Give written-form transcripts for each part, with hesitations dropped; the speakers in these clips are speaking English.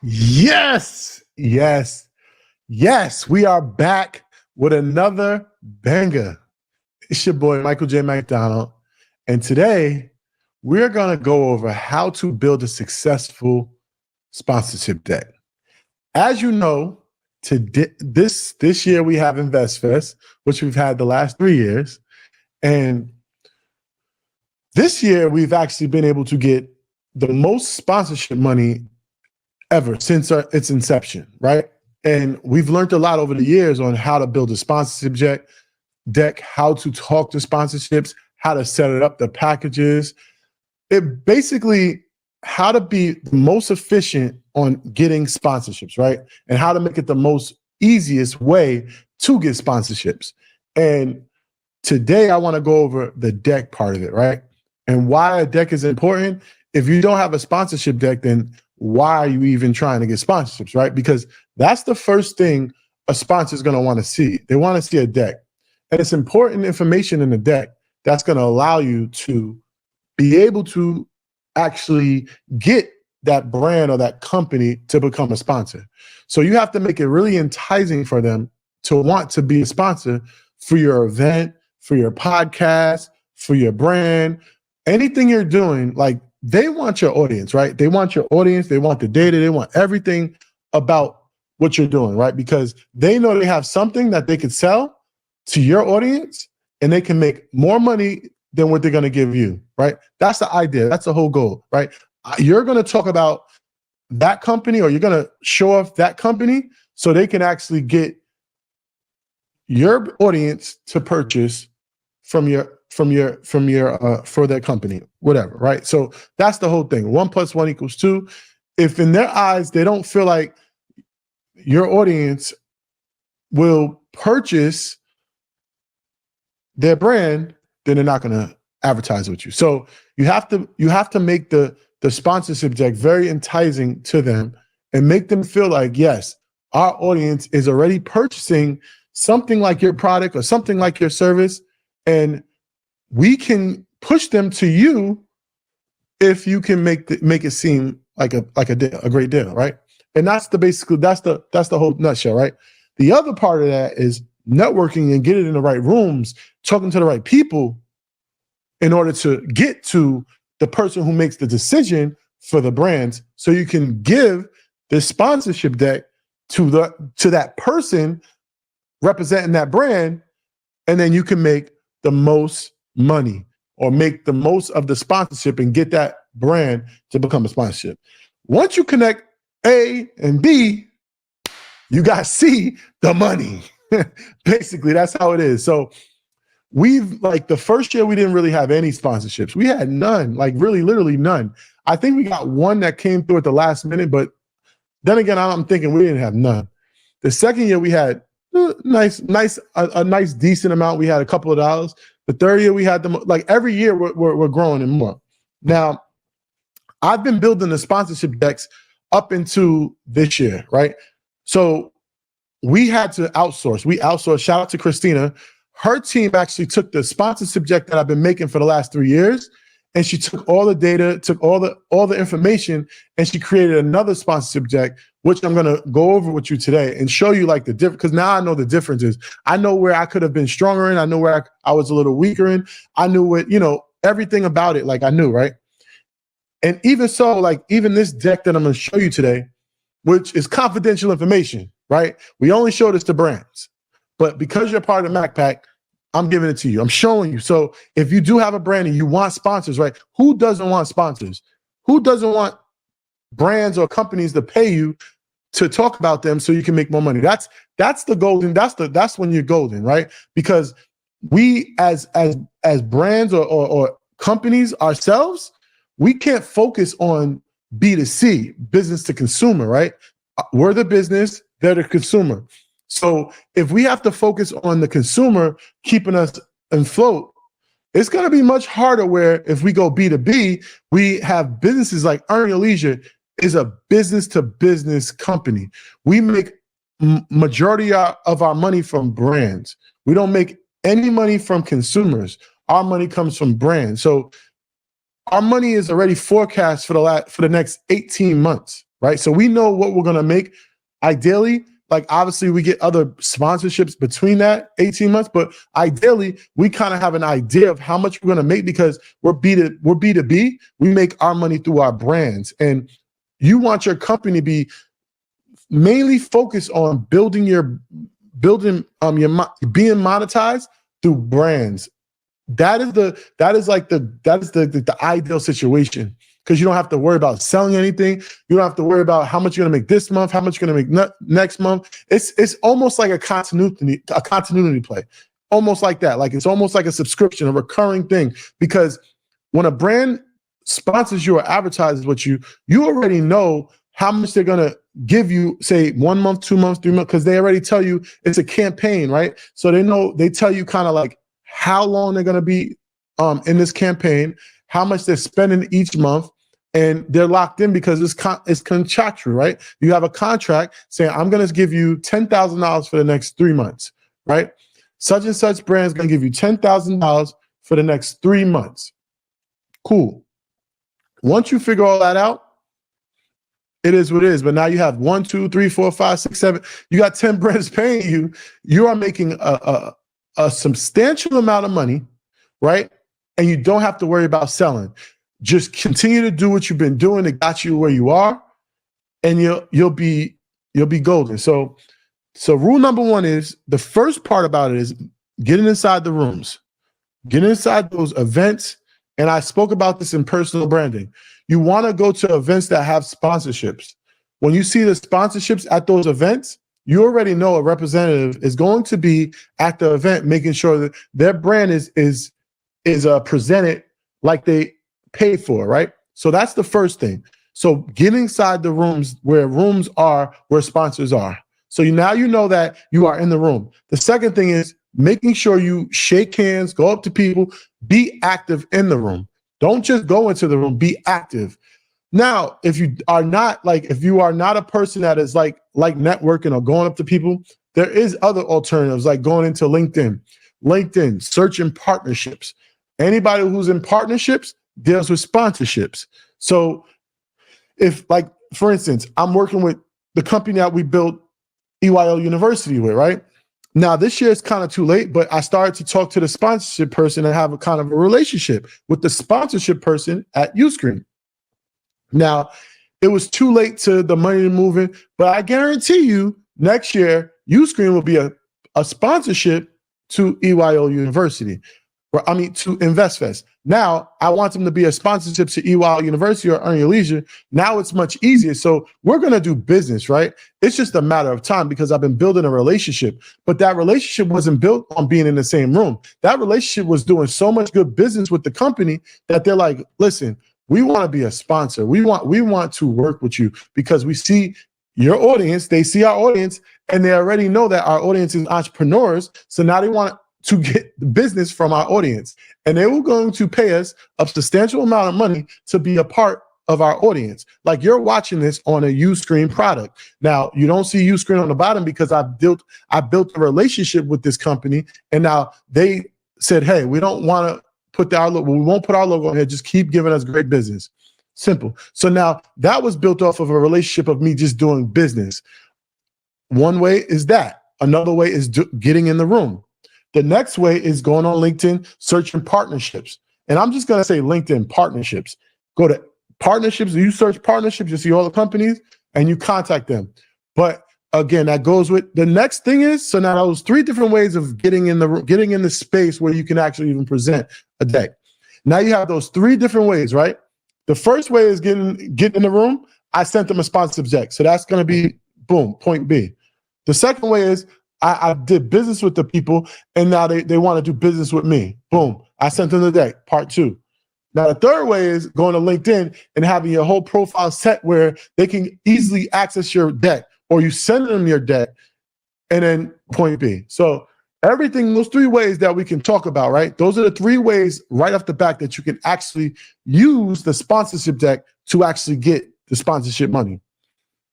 Yes, yes, yes. We are back with another banger. It's your boy, Michael J. MacDonald. And today we're going to go over how to build a successful sponsorship deck. As you know, this year we have InvestFest, which we've had the last 3 years. And this year we've actually been able to get the most sponsorship money ever since its inception, right? And we've learned a lot over the years on how to build a sponsorship deck, how to talk to sponsorships, how to set it up, the packages. It basically how to be the most efficient on getting sponsorships, right? And how to make it the most easiest way to get sponsorships. And today I want to go over the deck part of it, right? And why a deck is important. If you don't have a sponsorship deck, then why are you even trying to get sponsorships, right? Because that's the first thing a sponsor is going to want to see. They want to see a deck. And it's important information in the deck that's going to allow you to be able to actually get that brand or that company to become a sponsor. So you have to make it really enticing for them to want to be a sponsor for your event, for your podcast, for your brand, anything you're doing. Like, they want your audience, right? They want your audience. They want the data. They want everything about what you're doing, right? Because they know they have something that they could sell to your audience and they can make more money than what they're going to give you, right? That's the idea. That's the whole goal, right? You're going to talk about that company, or you're going to show off that company so they can actually get your audience to purchase for that company, whatever, right? So that's the whole thing. 1 + 1 = 2. If in their eyes they don't feel like your audience will purchase their brand, then they're not going to advertise with you. So you have to make the sponsorship deck very enticing to them and make them feel like, yes, our audience is already purchasing something like your product or something like your service, and we can push them to you if you can make it seem like a great deal, right? And that's the whole nutshell, right? The other part of that is networking and get it in the right rooms, talking to the right people in order to get to the person who makes the decision for the brands, so you can give the sponsorship deck to that person representing that brand, and then you can make the most money or make the most of the sponsorship and get that brand to become a sponsorship. Once you connect A and B, you got C, the money. Basically, that's how it is. So the first year we didn't really have any sponsorships. We had none, like really, literally none. I think we got one that came through at the last minute, but then again, I'm thinking we didn't have none. The second year we had a nice decent amount. We had a couple of dollars. The third year we had them. Like every year we're growing and more. Now, I've been building the sponsorship decks up into this year, right? So we had to outsource. We outsourced. Shout out to Christina. Her team actually took the sponsorship deck that I've been making for the last 3 years, and she took all the data, took all the information, and she created another sponsorship deck, which I'm going to go over with you today and show you like the difference. Because now I know the differences. I know where I could have been stronger in. I know where I was a little weaker in. I knew what, everything about it. Like I knew, right? And even so, like even this deck that I'm going to show you today, which is confidential information, right? We only show this to brands. But because you're part of the MacPack, I'm giving it to you. I'm showing you. So if you do have a brand and you want sponsors, right? Who doesn't want sponsors? Who doesn't want brands or companies to pay you to talk about them so you can make more money? That's the golden. That's when you're golden, right? Because we as brands or companies ourselves, we can't focus on B2C, business to consumer, right? We're the business, they're the consumer. So if we have to focus on the consumer keeping us afloat, it's going to be much harder. Where if we go B2B, we have businesses like Earn Your Leisure is a business to business company. We make majority of our money from brands. We don't make any money from consumers. Our money comes from brands. So our money is already forecast for the next 18 months, right? So we know what we're going to make. Ideally, like obviously we get other sponsorships between that 18 months, but ideally we kind of have an idea of how much we're going to make because we're B2B. We make our money through our brands. And you want your company to be mainly focused on being monetized through brands. That is the ideal situation because you don't have to worry about selling anything. You don't have to worry about how much you're gonna make this month, how much you're gonna make next month. It's almost like a continuity play, almost like that. Like it's almost like a subscription, a recurring thing. Because when a brand sponsors you or advertises with you, you already know how much they're gonna give you, say 1 month, 2 months, 3 months, because they already tell you it's a campaign, right? So they tell you kind of like how long they're going to be in this campaign, how much they're spending each month, and they're locked in because it's contractual, right? You have a contract saying, I'm going to give you $10,000 for the next 3 months, right? Such and such brand is going to give you $10,000 for the next 3 months. Cool. Once you figure all that out, it is what it is. But now you have 1, 2, 3, 4, 5, 6, 7. You got 10 brands paying you. You are making a substantial amount of money, right? And you don't have to worry about selling. Just continue to do what you've been doing. It got you where you are, and you'll be golden. So rule number 1 is the first part about it is getting inside the rooms, getting inside those events. And I spoke about this in personal branding. You want to go to events that have sponsorships. When you see the sponsorships at those events, you already know a representative is going to be at the event, making sure that their brand is presented like they paid for, right? So that's the first thing. So get inside the rooms where sponsors are. So now you know that you are in the room. The second thing is making sure you shake hands, go up to people, be active in the room. Don't just go into the room, be active. Now, if you are not a person that is like networking or going up to people, there is other alternatives like going into LinkedIn, searching partnerships. Anybody who's in partnerships deals with sponsorships. So if, like, for instance, I'm working with the company that we built EYL University with, right? Now, this year is kind of too late, but I started to talk to the sponsorship person and have a kind of a relationship with the sponsorship person at Uscreen. Now, it was too late to the money to move in, but I guarantee you next year, Uscreen will be a sponsorship to EYL University, to InvestFest. Now, I want them to be a sponsorship to EYL University or Earn Your Leisure. Now it's much easier. So we're going to do business, right? It's just a matter of time because I've been building a relationship, but that relationship wasn't built on being in the same room. That relationship was doing so much good business with the company that they're like, listen, we want to be a sponsor. We want to work with you because we see your audience, they see our audience, and they already know that our audience is entrepreneurs. So now they want to get the business from our audience. And they were going to pay us a substantial amount of money to be a part of our audience. Like you're watching this on a Uscreen product. Now, you don't see Uscreen on the bottom because I built a relationship with this company. And now they said, hey, we don't want to put our logo, we won't put our logo on here, just keep giving us great business. Simple. So now that was built off of a relationship of me just doing business. One way is that. Another way is getting in the room. The next way is going on LinkedIn, searching partnerships. And I'm just going to say LinkedIn partnerships. Go to partnerships, you search partnerships, you see all the companies, and you contact them. But again, that goes with the next thing is, so now those 3 different ways of getting in the space where you can actually even present a deck. Now you have those 3 different ways, right? The first way is getting in the room. I sent them a sponsored deck. So that's going to be, boom, point B. The second way is I did business with the people, and now they want to do business with me. Boom, I sent them the deck, part 2. Now, the third way is going to LinkedIn and having your whole profile set where they can easily access your deck, or you send them your deck, and then point B. So everything, those 3 ways that we can talk about, right? Those are the 3 ways right off the back that you can actually use the sponsorship deck to actually get the sponsorship money.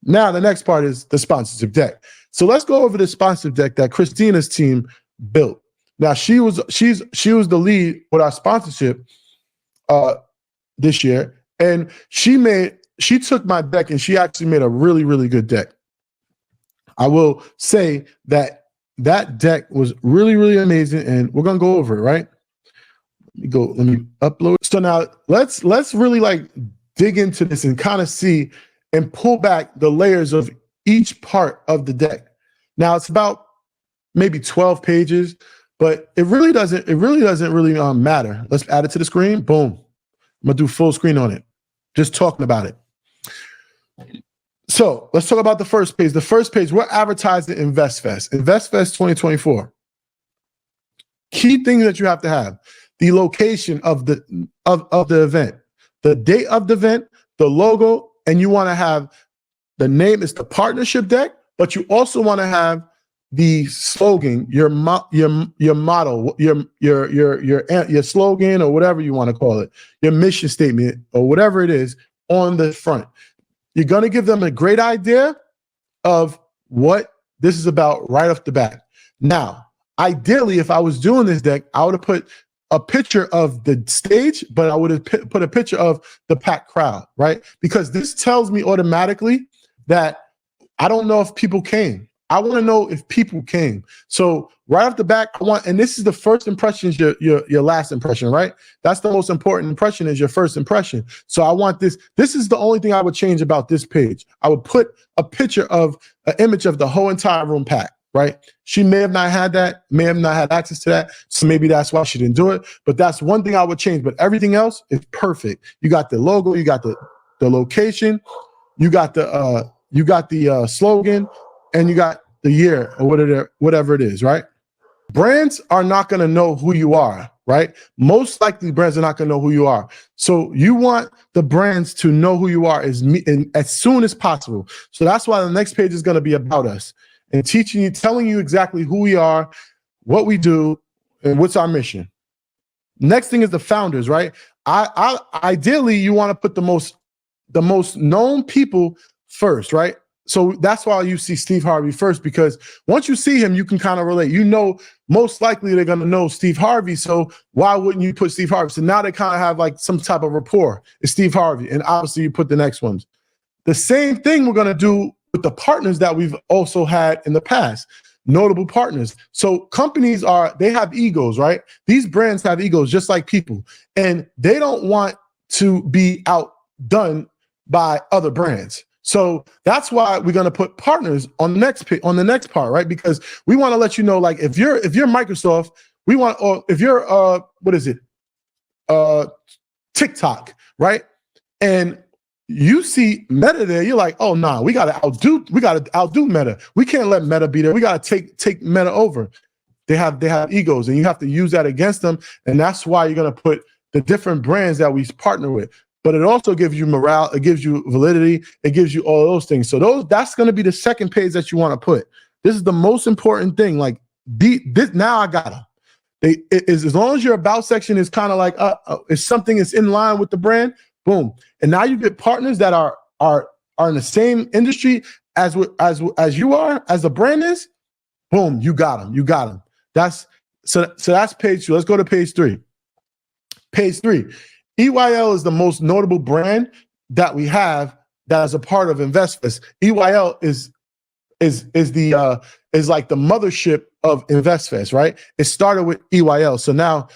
Now, the next part is the sponsorship deck. So let's go over the sponsorship deck that Christina's team built. Now, she was the lead with our sponsorship this year, and she made she took my deck and she actually made a really, really good deck. I will say that that deck was really, really amazing, and we're gonna go over it, right? Let me upload. So now let's really like dig into this and kind of see and pull back the layers of each part of the deck. Now it's about maybe 12 pages, but it really doesn't matter. Let's add it to the screen. Boom. I'm gonna do full screen on it. Just talking about it. So let's talk about the first page. The first page, we're advertising InvestFest. InvestFest 2024. Key things that you have to have: the location of the event, the date of the event, the logo, and you want to have the name. It's the partnership deck, but you also want to have the slogan, your model, your slogan, or whatever you want to call it, your mission statement, or whatever it is on the front. You're going to give them a great idea of what this is about right off the bat. Now, ideally, if I was doing this deck, I would have put a picture of the stage, but I would have put a picture of the packed crowd, right? Because this tells me automatically that I don't know if people came. I want to know if people came. So right off the bat, and this is the first impression, is your last impression, right? That's the most important impression, is your first impression. So I want this. This is the only thing I would change about this page. I would put a picture of an image of the whole entire room packed, right? She may have not had that, may have not had access to that. So maybe that's why she didn't do it. But that's one thing I would change. But everything else is perfect. You got the logo, you got the location, you got the slogan, and you got the year or whatever it is, right? Brands are not going to know who you are, right? Most likely brands are not going to know who you are. So you want the brands to know who you are as soon as possible. So that's why the next page is going to be about us and teaching you, telling you exactly who we are, what we do, and what's our mission. Next thing is the founders, right? Ideally, you want to put the most known people first, right? So that's why you see Steve Harvey first, because once you see him, you can kind of relate. You know, most likely they're going to know Steve Harvey. So why wouldn't you put Steve Harvey? So now they kind of have like some type of rapport. It's Steve Harvey. And obviously you put the next ones. The same thing we're going to do with the partners that we've also had in the past, notable partners. So companies they have egos, right? These brands have egos just like people. And they don't want to be outdone by other brands. So that's why we're going to put partners on the next part, right? Because we want to let you know, like, if you're Microsoft, or if you're TikTok, right? And you see Meta there, you're like, oh nah, we gotta outdo Meta. We can't let Meta be there. We gotta take Meta over. They have egos, and you have to use that against them. And that's why you're gonna put the different brands that we partner with. But it also gives you morale, it gives you validity, it gives you all those things. So that's going to be the second page that you want to put. This is the most important thing. Like this, now I got them. As long as your about section is kind of like if something is in line with the brand, boom. And now you get partners that are in the same industry as you are, as the brand is. Boom, you got them. You got them. That's page 2. Let's go to page 3. Page 3. EYL is the most notable brand that we have that is a part of InvestFest. EYL is like the mothership of InvestFest, right? It started with EYL. So now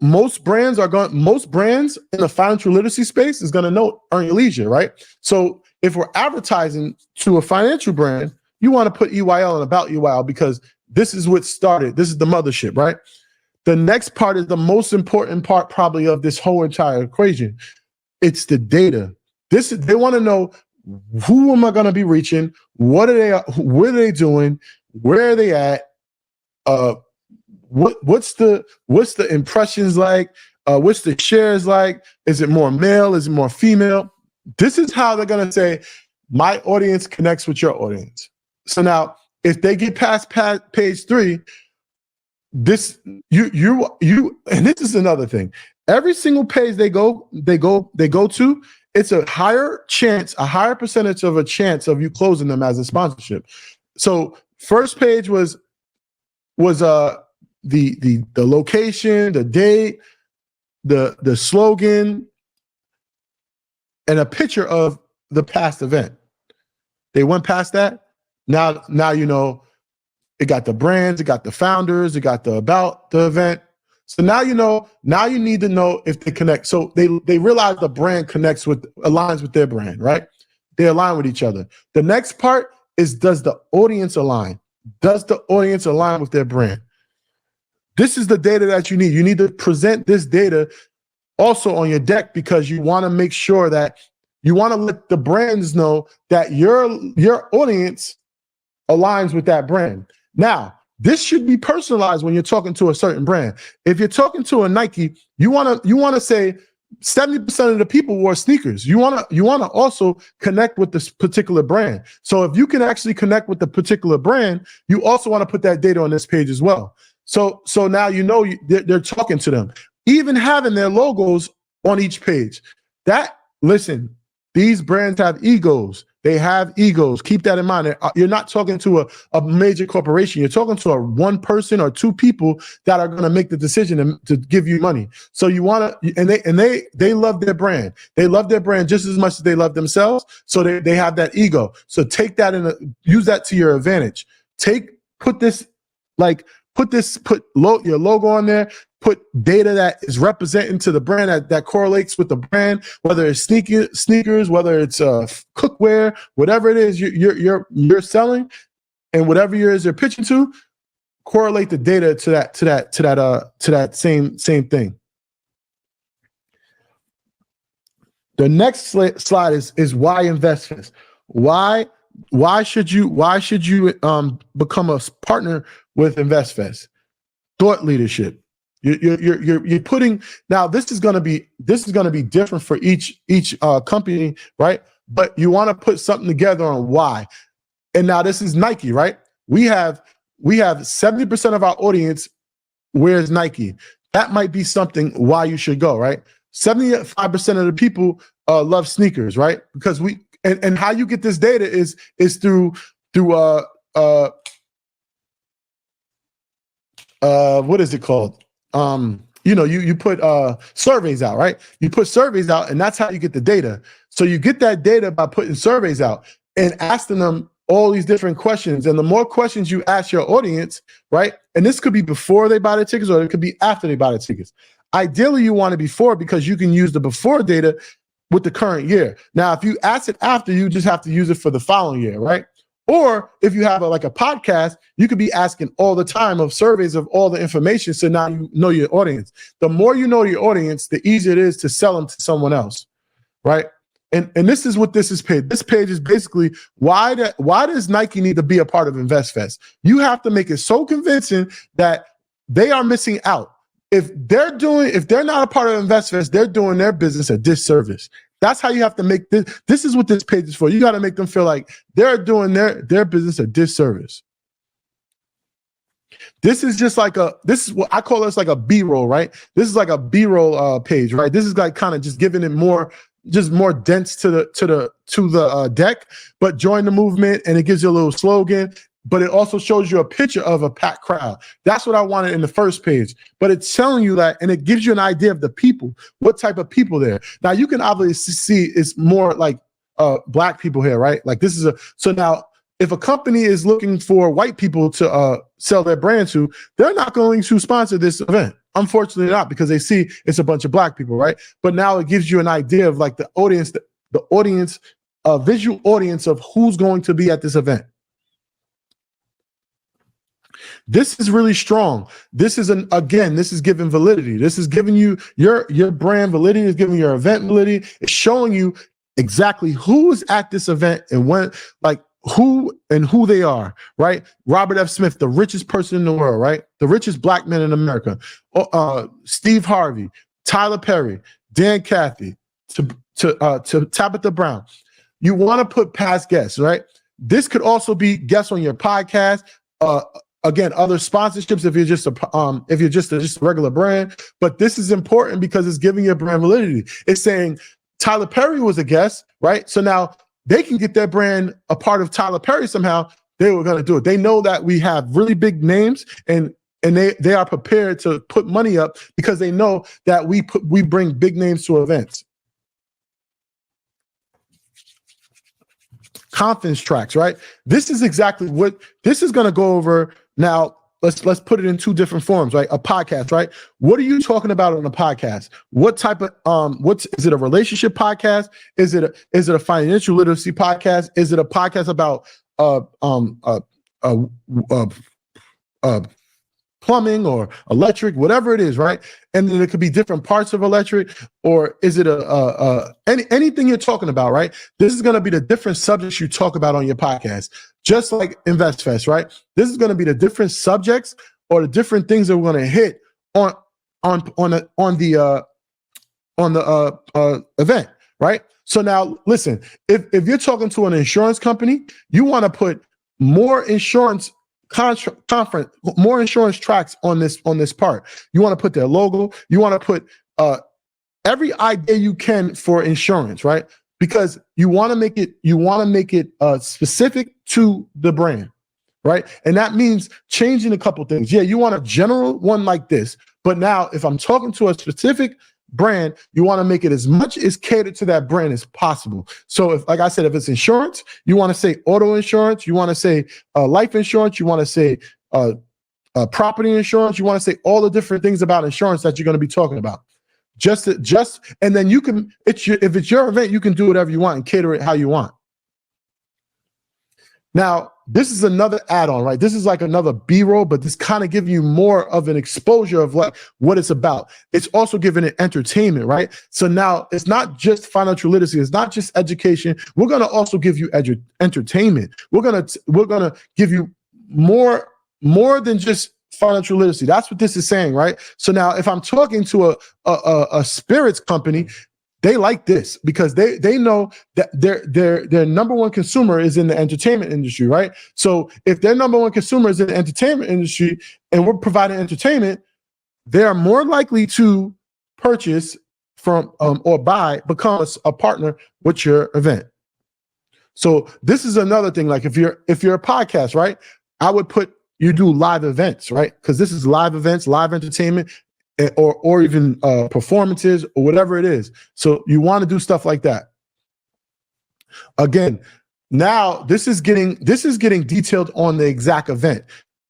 most brands in the financial literacy space is going to know Earn Your Leisure, right? So if we're advertising to a financial brand, you want to put EYL and about EYL, because this is what started. This is the mothership, right? The next part is the most important part probably of this whole entire equation. It's the data. They want to know, who am I going to be reaching? What are they doing? Where are they at? What's the impressions like? What's the shares like? Is it more male? Is it more female? This is how they're going to say, my audience connects with your audience. So now, if they get past page 3, and this is another thing. Every single page they go to, it's a higher percentage of a chance of you closing them as a sponsorship. So first page was the location, the date, the slogan, and a picture of the past event. They went past that. Now you know it got the brands, it got the founders, it got the about the event. So now you know, now you need to know if they connect. So they realize the brand aligns with their brand, right? They align with each other. The next part is, does the audience align? Does the audience align with their brand? This is the data that you need. You need to present this data also on your deck, because you want to make sure that you want to let the brands know that your audience aligns with that brand. Now, this should be personalized when you're talking to a certain brand. If you're talking to a Nike, you want to say 70% of the people wore sneakers. You want to also connect with this particular brand. So if you can actually connect with the particular brand, you also want to put that data on this page as well. So now you know they're talking to them. Even having their logos on each page. Listen, these brands have egos. They have egos. Keep that in mind. You're not talking to a major corporation. You're talking to one person or two people that are going to make the decision to give you money. So you want to, and they love their brand. They love their brand just as much as they love themselves. So they have that ego. So take that use that to your advantage. Put your logo on there. Put data that is representing to the brand that correlates with the brand, whether it's sneakers, whether it's cookware, whatever it is you're selling, and whatever you're pitching to, correlate the data to that same thing. The next slide is why InvestFest. Why should you become a partner with InvestFest? Thought leadership. You're putting, now this is going to be different for each company, right? But you want to put something together on why. And now this is Nike, right? We have 70% of our audience wears Nike. That might be something why you should go, right? 75% of the people love sneakers, right? Because and how you get this data is through what is it called? You put surveys out, right? You put surveys out, and that's how you get the data. So you get that data by putting surveys out and asking them all these different questions. And the more questions you ask your audience, right? And this could be before they buy the tickets, or it could be after they buy the tickets. Ideally, you want it before, because you can use the before data with the current year. Now, if you ask it after, you just have to use it for the following year, right? Or if you have a podcast, you could be asking all the time of surveys of all the information. So now you know your audience. The more you know your audience, the easier it is to sell them to someone else, right? And this is what this is paid. This page is basically why does Nike need to be a part of InvestFest? You have to make it so convincing that they are missing out. If they're not a part of InvestFest, they're doing their business a disservice. That's how you have to make this. This is what this page is for. You got to make them feel like they're doing their business a disservice. This is what I call this, like a B-roll, right? This is like a B-roll page, right? This is like kind of just giving it more dense to the deck, but join the movement, and it gives you a little slogan. But it also shows you a picture of a packed crowd. That's what I wanted in the first page. But it's telling you that, and it gives you an idea of the people, what type of people there. Now, you can obviously see it's more like Black people here, right? Like this is so now, if a company is looking for white people to sell their brand to, they're not going to sponsor this event. Unfortunately not, because they see it's a bunch of Black people, right? But now it gives you an idea of like the audience, visual audience of who's going to be at this event. This is really strong. This is giving validity. This is giving you your brand validity. It's giving your event validity. It's showing you exactly who is at this event and when, like who they are, right? Robert F. Smith, the richest person in the world, right? The richest Black man in America. Steve Harvey, Tyler Perry, Dan Cathy, to Tabitha Brown. You want to put past guests, right? This could also be guests on your podcast. Again, other sponsorships if you're just a regular brand. But this is important because it's giving your brand validity. It's saying Tyler Perry was a guest, right? So now they can get their brand a part of Tyler Perry somehow. They were going to do it. They know that we have really big names, and they are prepared to put money up because they know that we bring big names to events. conference tracks, right? This is exactly what this is going to go over. Now, let's put it in two different forms, right? A podcast, right? What are you talking about on a podcast? What type of is it a relationship podcast? Is it a financial literacy podcast? Is it a podcast about plumbing or electric, whatever it is, right? And then it could be different parts of electric, or is it anything you're talking about, right? This is going to be the different subjects you talk about on your podcast, just like InvestFest, right? This is going to be the different subjects or the different things that we're going to hit on the event, right? So now, listen, if you're talking to an insurance company, you want to put more insurance more insurance tracks on this part. You want to put their logo. You want to put every idea you can for insurance, right? Because you want to make it specific to the brand, right? And that means changing a couple things. Yeah, you want a general one like this, but now if I'm talking to a specific brand, you want to make it as much as catered to that brand as possible. So if, like I said, if it's insurance, you want to say auto insurance, you want to say life insurance, you want to say property insurance, you want to say all the different things about insurance that you're going to be talking about. And then you can, if it's your event, you can do whatever you want and cater it how you want. Now, this is another add-on, right? This is like another B-roll, but this kind of gives you more of an exposure of what it's about. It's also giving it entertainment, right? So now it's not just financial literacy. It's not just education. We're going to also give you entertainment. We're going to give you more than just financial literacy. That's what this is saying, right? So now if I'm talking to a spirits company, they like this because they know that their number one consumer is in the entertainment industry, right? So if their number one consumer is in the entertainment industry and we're providing entertainment, they are more likely to purchase from or become a partner with your event. So this is another thing. Like if you're a podcast, right? I would put you do live events, right? Because this is live events, live entertainment. Or even performances or whatever it is. So you want to do stuff like that. Again, now this is getting detailed on the exact event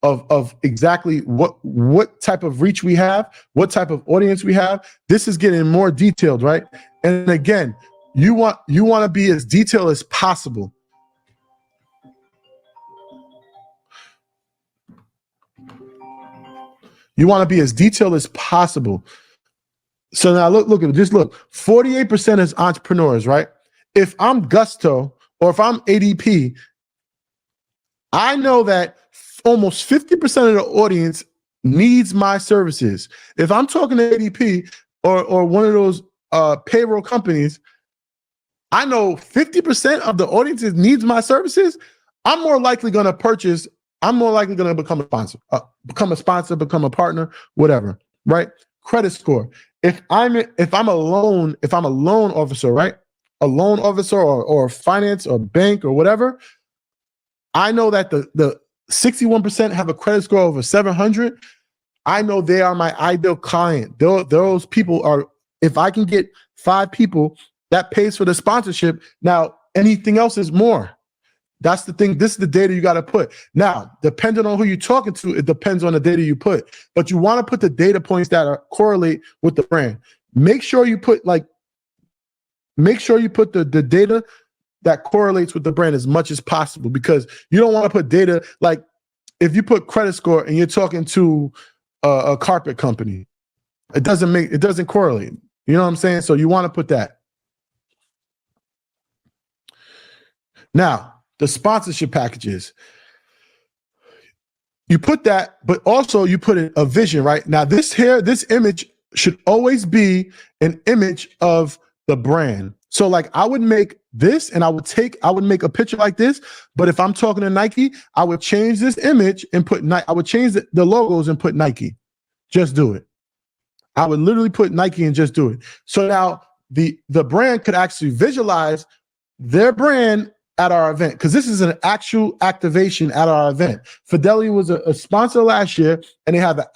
of exactly what type of reach we have, what type of audience we have. This is getting more detailed, right? And again, you want to be as detailed as possible. You want to be as detailed as possible. So now look at it. Just look. 48% is entrepreneurs, right? If I'm Gusto or if I'm ADP, I know that almost 50% of the audience needs my services. If I'm talking to ADP or one of those payroll companies, I know 50% of the audience needs my services. I'm more likely going to purchase. I'm more likely going to become a sponsor, become a partner, whatever, right? Credit score. If I'm a loan officer, right? A loan officer or finance or bank or whatever, I know that the 61% have a credit score over 700. I know they are my ideal client. Those people are, if I can get 5 people, that pays for the sponsorship. Now, anything else is more. That's the thing. This is the data you got to put. Now, depending on who you're talking to, it depends on the data you put. But you want to put the data points that correlate with the brand. Make sure you put the data that correlates with the brand as much as possible, because you don't want to put data like if you put credit score and you're talking to a carpet company, it doesn't correlate. You know what I'm saying? So you want to put that. Now, the sponsorship packages, you put that, but also you put in a vision, right? Now, this image should always be an image of the brand. So like I would make this and I would make a picture like this, but if I'm talking to Nike, I would change this image and put Nike. I would change the logos and put Nike. Just do it. I would literally put Nike and just do it. So now the brand could actually visualize their brand at our event, because this is an actual activation at our event. Fidelity was a sponsor last year, and they have an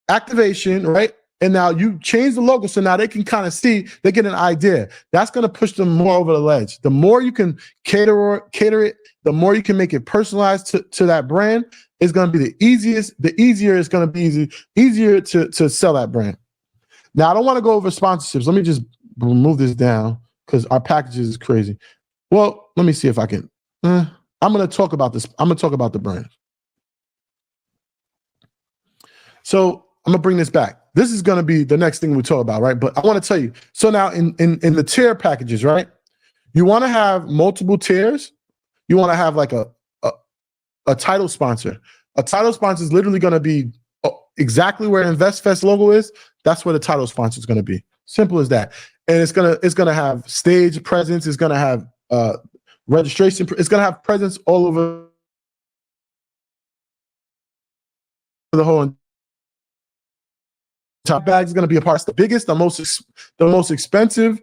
activation, right? And now you change the logo, so now they can kind of see, they get an idea. That's going to push them more over the ledge. The more you can cater it, the more you can make it personalized to that brand, is going to be the easier it's going to be easier to sell that brand. Now, I don't want to go over sponsorships. Let me just move this down because our packages is crazy. Well, let me see if I can. I'm going to talk about this. I'm going to talk about the brand. So I'm going to bring this back. This is going to be the next thing we talk about, right? But I want to tell you. So now in the tier packages, right? You want to have multiple tiers. You want to have like a title sponsor. A title sponsor is literally going to be exactly where InvestFest logo is. That's where the title sponsor is going to be. Simple as that. And it's gonna have stage presence. It's gonna have registration. It's gonna have presence all over the whole. Top bag is gonna be a part. It's the biggest, the most expensive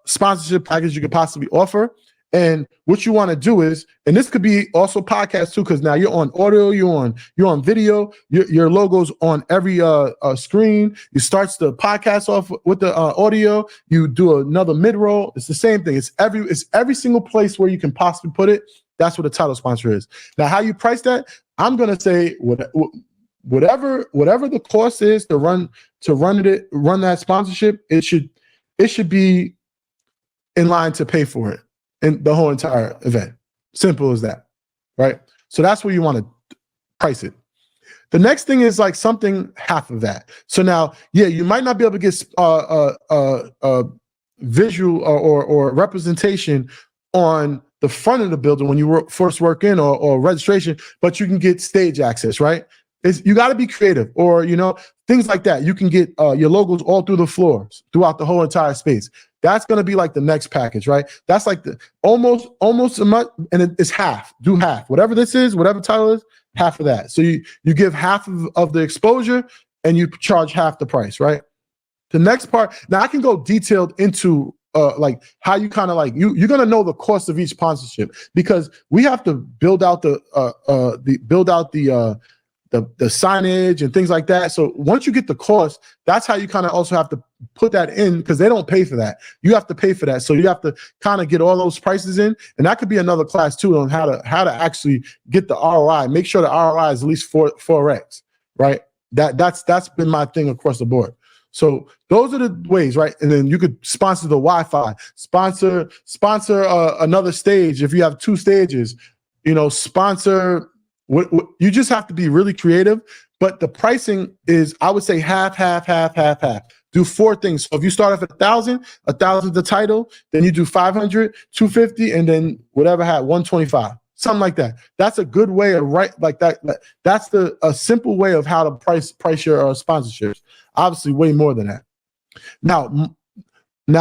sponsorship package you could possibly offer. And what you want to do is, and this could be also podcast too, because now you're on audio, you're on video, your logo's on every screen. You starts the podcast off with the audio. You do another mid roll. It's the same thing. It's every single place where you can possibly put it. That's what a title sponsor is. Now, how you price that? I'm gonna say whatever the cost is to run that sponsorship. It should be in line to pay for it. And the whole entire event. Simple as that, right? So that's where you want to price it. The next thing is like something half of that. So now, yeah, you might not be able to get visual or representation on the front of the building when you first work in or registration, but you can get stage access, right? You got to be creative, or things like that. You can get your logos all through the floors, throughout the whole entire space. That's going to be like the next package, right? That's like the almost a month, and it's half. Do half. Whatever this is, whatever title is, half of that. So you give half of the exposure, and you charge half the price, right? The next part. Now I can go detailed into like how you kind of like you're going to know the cost of each sponsorship, because we have to build out the signage and things like that. So once you get the cost, that's how you kind of also have to put that in, because they don't pay for that. You have to pay for that. So you have to kind of get all those prices in, and that could be another class too on how to actually get the ROI. Make sure the ROI is at least 4x, right? That's been my thing across the board. So those are the ways, right? And then you could sponsor the Wi-Fi, sponsor another stage if you have 2 stages, sponsor. You just have to be really creative, but the pricing is, I would say, half. Do 4 things. So if you start off at 1,000 the title, then you do 500, 250, and then whatever 125, something like that. That's a good way of like that. That's a simple way of how to price your sponsorships. Obviously, way more than that. Now,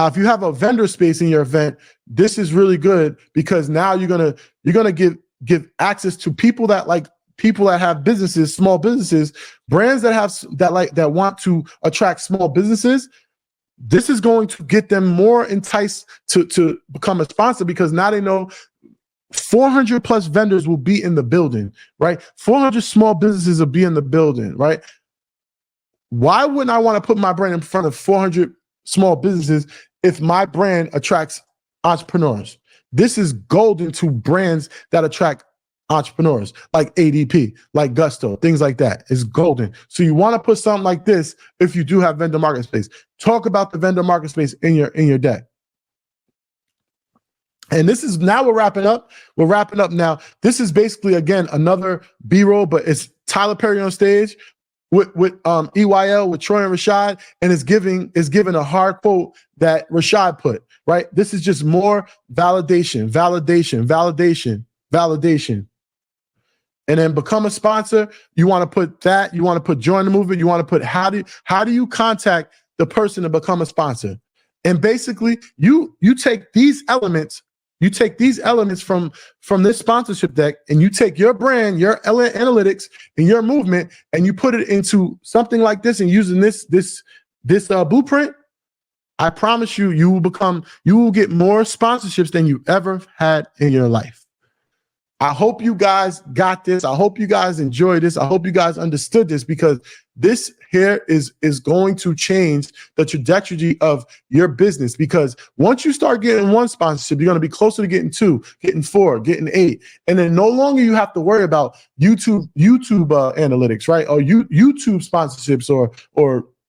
if you have a vendor space in your event, this is really good, because now you're gonna give access to people that have businesses, small businesses, brands that want to attract small businesses. This is going to get them more enticed to become a sponsor, because now they know 400 plus vendors will be in the building, right? 400 small businesses will be in the building, right? Why wouldn't I want to put my brand in front of 400 small businesses if my brand attracts entrepreneurs? This is golden to brands that attract entrepreneurs, like ADP, like Gusto, things like that. It's golden. So you want to put something like this if you do have vendor market space. Talk about the vendor market space in your deck. And this is, now we're wrapping up. We're wrapping up now. This is basically, again, another B-roll, but it's Tyler Perry on stage with EYL, with Troy and Rashad, and it's giving a hard quote that Rashad put, right? This is just more validation. And then become a sponsor. You want to put that, you want to put join the movement, you want to put how do you contact the person to become a sponsor? And basically you take these elements from this sponsorship deck, and you take your brand, your analytics, and your movement, and you put it into something like this, and using this blueprint. I promise you, you will get more sponsorships than you ever had in your life. I hope you guys got this. I hope you guys enjoyed this. I hope you guys understood this, because this here is going to change the trajectory of your business, because once you start getting one sponsorship, you're going to be closer to getting 2, getting 4, getting 8. And then no longer you have to worry about YouTube analytics, right? Or YouTube sponsorships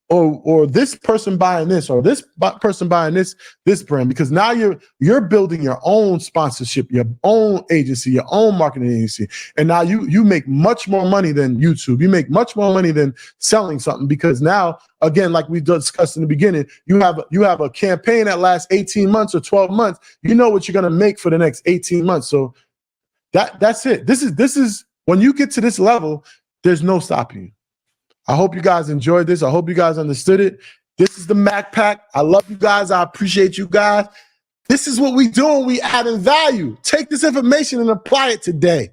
or this person buying this or this person buying this brand, because now you're building your own sponsorship, your own agency, your own marketing agency, and now you make much more money than YouTube. You make much more money than selling something, because now, again, like we discussed in the beginning, you have a campaign that lasts 18 months or 12 months. You know what you're going to make for the next 18 months. So that's it. This is when you get to this level, there's no stopping you. I hope you guys enjoyed this. I hope you guys understood it. This is the Mac Pack. I love you guys. I appreciate you guys. This is what we doing. We adding value. Take this information and apply it today.